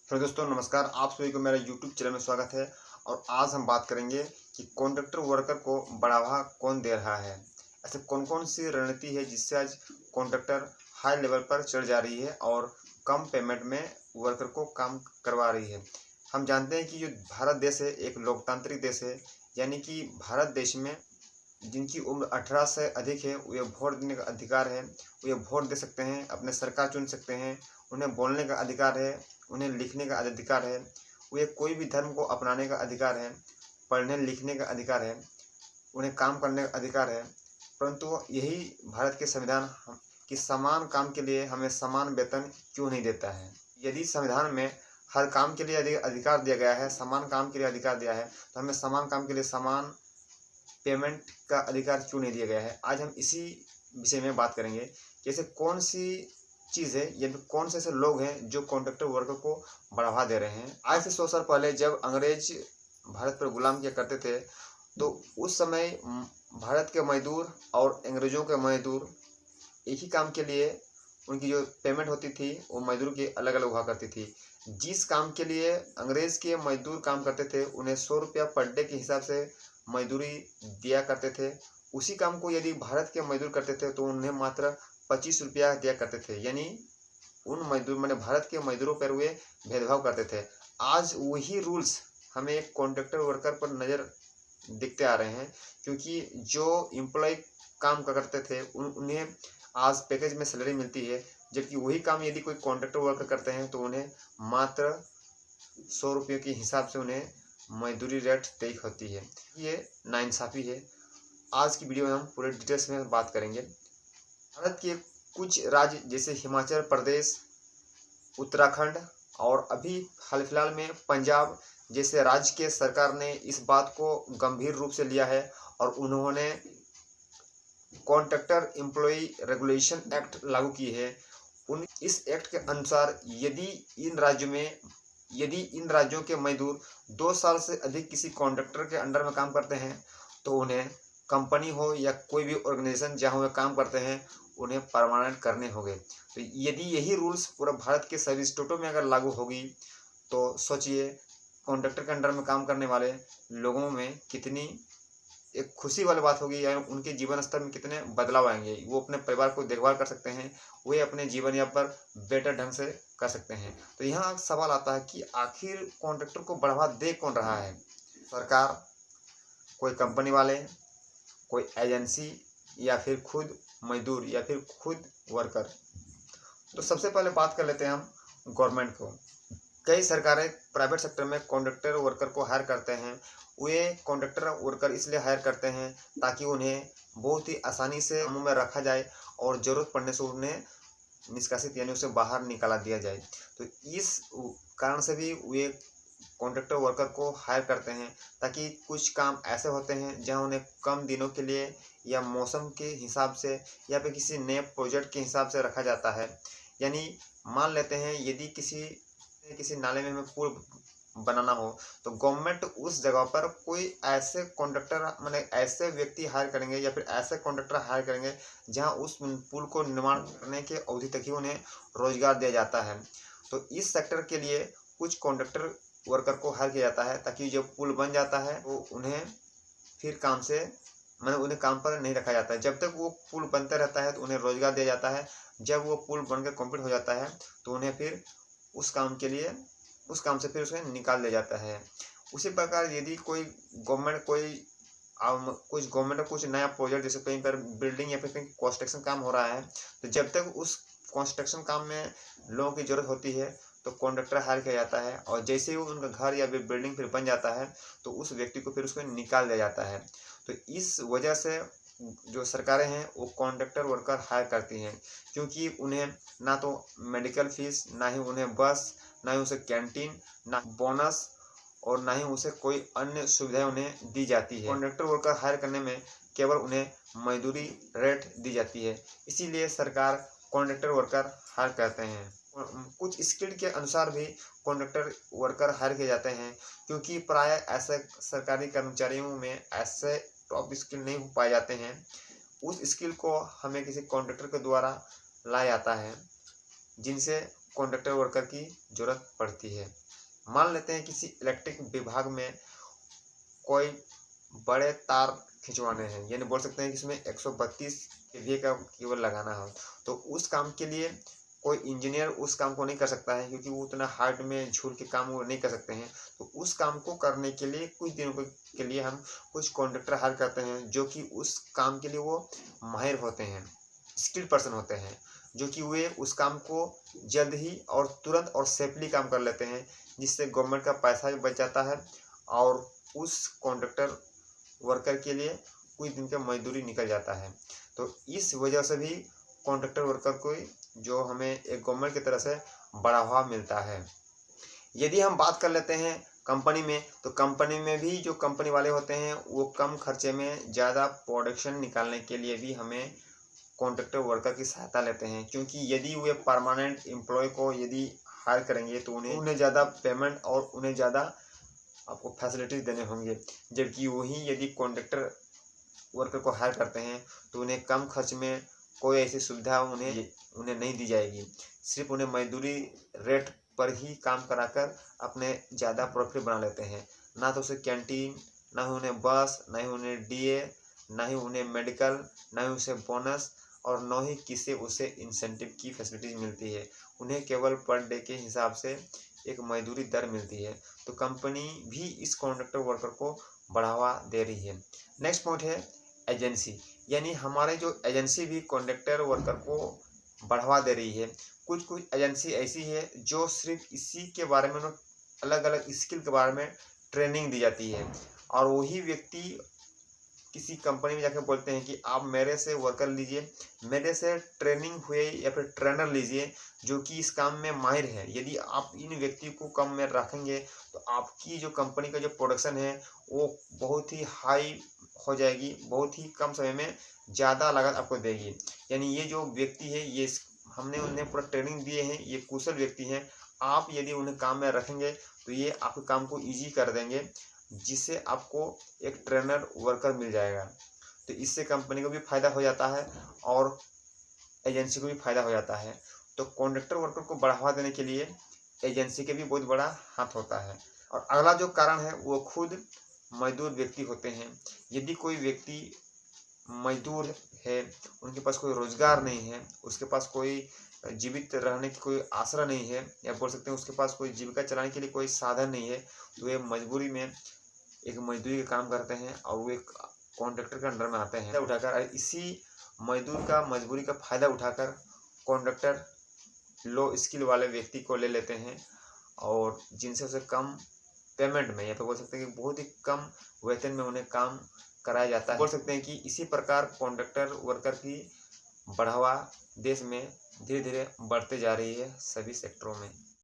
Hello दोस्तों, नमस्कार। आप सभी को मेरा यूट्यूब चैनल में स्वागत है। और आज हम बात करेंगे कि कॉन्ट्रैक्टर वर्कर को बढ़ावा कौन दे रहा है। ऐसे कौन कौन सी रणनीति है जिससे आज कॉन्ट्रैक्टर हाई लेवल पर चढ़ जा रही है और कम पेमेंट में वर्कर को काम करवा रही है। हम जानते हैं कि जो भारत देश है एक लोकतांत्रिक देश है, यानी कि भारत देश में जिनकी उम्र 18 से अधिक है वे वोट देने का अधिकार है। वे वोट दे सकते हैं, अपने सरकार चुन सकते हैं, उन्हें बोलने का अधिकार है, उन्हें लिखने का अधिकार है, वे कोई भी धर्म को अपनाने का अधिकार है, पढ़ने लिखने का अधिकार है, उन्हें काम करने का अधिकार है। परंतु यही भारत के संविधान कि समान काम के लिए हमें समान वेतन क्यों नहीं देता है। यदि संविधान में हर काम के लिए अधिकार दिया गया है, समान काम के लिए अधिकार दिया है, तो हमें समान काम के लिए समान पेमेंट का अधिकार क्यों नहीं दिया गया है। आज हम इसी विषय में बात करेंगे कि ऐसे कौन सी चीज़ है या फिर कौन से ऐसे लोग हैं जो कॉन्ट्रैक्टर वर्कर को बढ़ावा दे रहे हैं। आज से 100 साल पहले जब अंग्रेज भारत पर गुलाम किया करते थे, तो उस समय भारत के मजदूर और अंग्रेजों के मजदूर एक ही काम के लिए उनकी जो पेमेंट होती थी वो मजदूर की अलग अलग हुआ करती थी। जिस काम के लिए अंग्रेज़ के मजदूर काम करते थे उन्हें 100 रुपया पर डे के हिसाब से मजदूरी दिया करते थे। उसी काम को यदि भारत के मजदूर करते थे तो उन्हें मात्र 25 रुपया दिया करते थे। यानी उन मजदूर मैंने भारत के मजदूरों पर वे भेदभाव करते थे। आज वही रूल्स हमें एक कॉन्ट्रैक्टर वर्कर पर नज़र दिखते आ रहे हैं, क्योंकि जो एम्प्लॉय काम करते थे उन्हें आज पैकेज में सैलरी मिलती है, जबकि वही काम यदि कोई कॉन्ट्रैक्टर वर्कर करते हैं तो उन्हें मात्र 100 रुपये के हिसाब से उन्हें मजदूरी रेट तय होती है। ये नाइंसाफ़ी है। आज की वीडियो में हम पूरे डिटेल्स में बात करेंगे। भारत के कुछ राज्य जैसे हिमाचल प्रदेश, उत्तराखंड और अभी हाल फिलहाल में पंजाब जैसे राज्य के सरकार ने इस बात को गंभीर रूप से लिया है और उन्होंने कॉन्ट्रैक्टर एम्प्लॉय रेगुलेशन एक्ट लागू की है। इस एक्ट के अनुसार यदि इन राज्यों के मजदूर 2 साल से अधिक किसी कॉन्ट्रैक्टर के अंडर में काम करते हैं तो उन्हें कंपनी हो या कोई भी ऑर्गेनाइजेशन जहां वे काम करते हैं उन्हें परमानेंट करने होंगे। तो यदि यही रूल्स पूरा भारत के सभी स्टेटों में अगर लागू होगी तो सोचिए कॉन्ट्रैक्टर के अंडर में काम करने वाले लोगों में कितनी एक खुशी वाली बात होगी, या उनके जीवन स्तर में कितने बदलाव आएंगे। वो अपने परिवार को देखभाल कर सकते हैं, वे अपने जीवन यापन बेटर ढंग से कर सकते हैं। तो यहाँ सवाल आता है कि आखिर कॉन्ट्रैक्टर को बढ़ावा दे कौन रहा है? सरकार, कोई कंपनी वाले, कोई एजेंसी, या फिर खुद मजदूर, या फिर खुद वर्कर। तो सबसे पहले बात कर लेते हैं हम गवर्नमेंट को। कई सरकारें प्राइवेट सेक्टर में कॉन्ट्रैक्टर वर्कर को हायर करते हैं। वे कॉन्ट्रैक्टर वर्कर इसलिए हायर करते हैं ताकि उन्हें बहुत ही आसानी से कामों में रखा जाए और ज़रूरत पड़ने से उन्हें निष्कासित यानी उसे बाहर निकाला दिया जाए। तो इस कारण से भी वे कॉन्ट्रैक्टर वर्कर को हायर करते हैं, ताकि कुछ काम ऐसे होते हैं जहां उन्हें कम दिनों के लिए या मौसम के हिसाब से या फिर किसी नए प्रोजेक्ट के हिसाब से रखा जाता है। यानी मान लेते हैं यदि किसी नाले में हमें पुल बनाना हो तो गवर्नमेंट उस जगह पर कोई ऐसे कॉन्ट्रैक्टर माने ऐसे व्यक्ति हायर करेंगे या फिर ऐसे कॉन्ट्रैक्टर हायर करेंगे जहां उस पुल को निर्माण करने के अवधि तक ही उन्हें रोजगार दिया जाता है। तो इस सेक्टर के लिए कुछ कॉन्ट्रैक्टर वर्कर को हायर किया जाता है ताकि जब पुल बन जाता है तो उन्हें फिर उन्हें काम पर नहीं रखा जाता है। जब तक वो पुल बनते रहता है तो उन्हें रोजगार दिया जाता है। जब वो पुल बनकर कंप्लीट हो जाता है तो उन्हें फिर उस काम से फिर उसे निकाल दिया जाता है। उसी प्रकार यदि कुछ गवर्नमेंट का कुछ नया प्रोजेक्ट जैसे कहीं पर बिल्डिंग या फिर कहीं कंस्ट्रक्शन काम हो रहा है, तो जब तक उस कंस्ट्रक्शन काम में लोगों की ज़रूरत होती है तो कॉन्ट्रैक्टर हायर किया जाता है, और जैसे ही उनका घर या फिर बिल्डिंग फिर बन जाता है तो उस व्यक्ति को फिर उसको निकाल दिया जाता है। तो इस वजह से जो सरकारें हैं वो कॉन्ट्रैक्टर वर्कर हायर करती हैं, क्योंकि उन्हें ना तो मेडिकल फीस, ना ही उन्हें बस, ना ही उसे कैंटीन, ना बोनस, और ना ही उसे कोई अन्य सुविधाएं उन्हें दी जाती है। कॉन्ट्रैक्टर वर्कर हायर करने में केवल उन्हें मजदूरी रेट दी जाती है, इसीलिए सरकार कॉन्ट्रैक्टर वर्कर हायर करते हैं। कुछ स्किल के अनुसार भी कॉन्ट्रैक्टर वर्कर हायर किए जाते हैं, क्योंकि प्रायः ऐसे सरकारी कर्मचारियों में ऐसे टॉप स्किल नहीं हो पाए जाते हैं। उस स्किल को हमें किसी कॉन्ट्रैक्टर के द्वारा लाया जाता है, जिनसे कॉन्ट्रैक्टर वर्कर की ज़रूरत पड़ती है। मान लेते हैं किसी इलेक्ट्रिक विभाग में कोई बड़े तार खिंचवाने हैं, यानी बोल सकते हैं कि इसमें 132 केवीए का केबल लगाना हो, तो उस काम के लिए कोई इंजीनियर उस काम को नहीं कर सकता है, क्योंकि वो उतना हार्ड में झूल के काम वो नहीं कर सकते हैं। तो उस काम को करने के लिए कुछ दिनों के लिए हम कुछ कॉन्ट्रैक्टर हायर करते हैं, जो कि उस काम के लिए वो माहिर होते हैं, स्किल्ड पर्सन होते हैं, जो कि वे उस काम को जल्द ही और तुरंत और सेफली काम कर लेते हैं, जिससे गवर्नमेंट का पैसा भी बच जाता है और उस कॉन्ट्रैक्टर वर्कर के लिए कुछ दिन का मजदूरी निकल जाता है। तो इस वजह से भी कॉन्ट्रैक्टर वर्कर को जो हमें एक गवर्नमेंट की तरफ से बढ़ावा मिलता है। यदि हम बात कर लेते हैं कंपनी में, तो कंपनी में भी जो कंपनी वाले होते हैं वो कम खर्चे में ज़्यादा प्रोडक्शन निकालने के लिए भी हमें कॉन्ट्रैक्टर वर्कर की सहायता लेते हैं, क्योंकि यदि वे परमानेंट एम्प्लॉय को यदि हायर करेंगे तो उन्हें ज़्यादा पेमेंट और उन्हें ज़्यादा आपको फैसिलिटीज़ देने होंगे, जबकि वही यदि कॉन्ट्रैक्टर वर्कर को हायर करते हैं तो उन्हें कम खर्च में कोई ऐसी सुविधा उन्हें नहीं दी जाएगी। सिर्फ उन्हें मजदूरी रेट पर ही काम कराकर अपने ज़्यादा प्रॉफिट बना लेते हैं। ना तो उसे कैंटीन, ना ही उन्हें बस, ना ही उन्हें डीए, ना ही उन्हें मेडिकल, ना ही उसे बोनस और न ही किसी उसे इंसेंटिव की फैसिलिटीज मिलती है। उन्हें केवल पर डे के हिसाब से एक मजदूरी दर मिलती है। तो कंपनी भी इस कॉन्ट्रैक्टर वर्कर को बढ़ावा दे रही है। नेक्स्ट पॉइंट है एजेंसी, यानी हमारे जो एजेंसी भी कॉन्ट्रैक्टर वर्कर को बढ़ावा दे रही है। कुछ एजेंसी ऐसी है जो सिर्फ इसी के बारे में अलग अलग स्किल के बारे में ट्रेनिंग दी जाती है, और वही व्यक्ति किसी कंपनी में जाकर बोलते हैं कि आप मेरे से वर्कर लीजिए, मेरे से ट्रेनिंग हुए या फिर ट्रेनर लीजिए जो कि इस काम में माहिर है। यदि आप इन व्यक्ति को कम में रखेंगे तो आपकी जो कंपनी का जो प्रोडक्शन है वो बहुत ही हाई हो जाएगी, बहुत ही कम समय में ज़्यादा लागत आपको देगी। यानी ये जो व्यक्ति है, ये हमने उन्हें पूरा ट्रेनिंग दिए हैं, ये कुशल व्यक्ति हैं। आप यदि उन्हें काम में रखेंगे तो ये आपके काम को ईजी कर देंगे, जिससे आपको एक ट्रेनर वर्कर मिल जाएगा। तो इससे कंपनी को भी फ़ायदा हो जाता है और एजेंसी को भी फ़ायदा हो जाता है। तो कॉन्ट्रैक्टर वर्कर को बढ़ावा देने के लिए एजेंसी के भी बहुत बड़ा हाथ होता है। और अगला जो कारण है वो खुद मजदूर व्यक्ति होते हैं। यदि कोई व्यक्ति मजदूर है, उनके पास कोई रोज़गार नहीं है, उसके पास कोई जीवित रहने की कोई आसरा नहीं है, या बोल सकते हैं उसके पास कोई जीविका चलाने के लिए कोई साधन नहीं है, तो वे मजबूरी में एक मजदूरी का काम करते हैं और वो एक कॉन्ट्रैक्टर के अंडर में आते हैं उठाकर। इसी मजदूर का मजबूरी का फ़ायदा उठाकर कॉन्ट्रैक्टर लो स्किल वाले व्यक्ति को ले लेते हैं और जिनसे उसे कम पेमेंट में, या तो बोल सकते हैं कि बहुत ही कम वेतन में उन्हें काम कराया जाता है। बोल सकते हैं कि इसी प्रकार कॉन्ट्रैक्टर वर्कर की बढ़ावा देश में धीरे धीरे बढ़ते जा रही है सभी सेक्टरों में।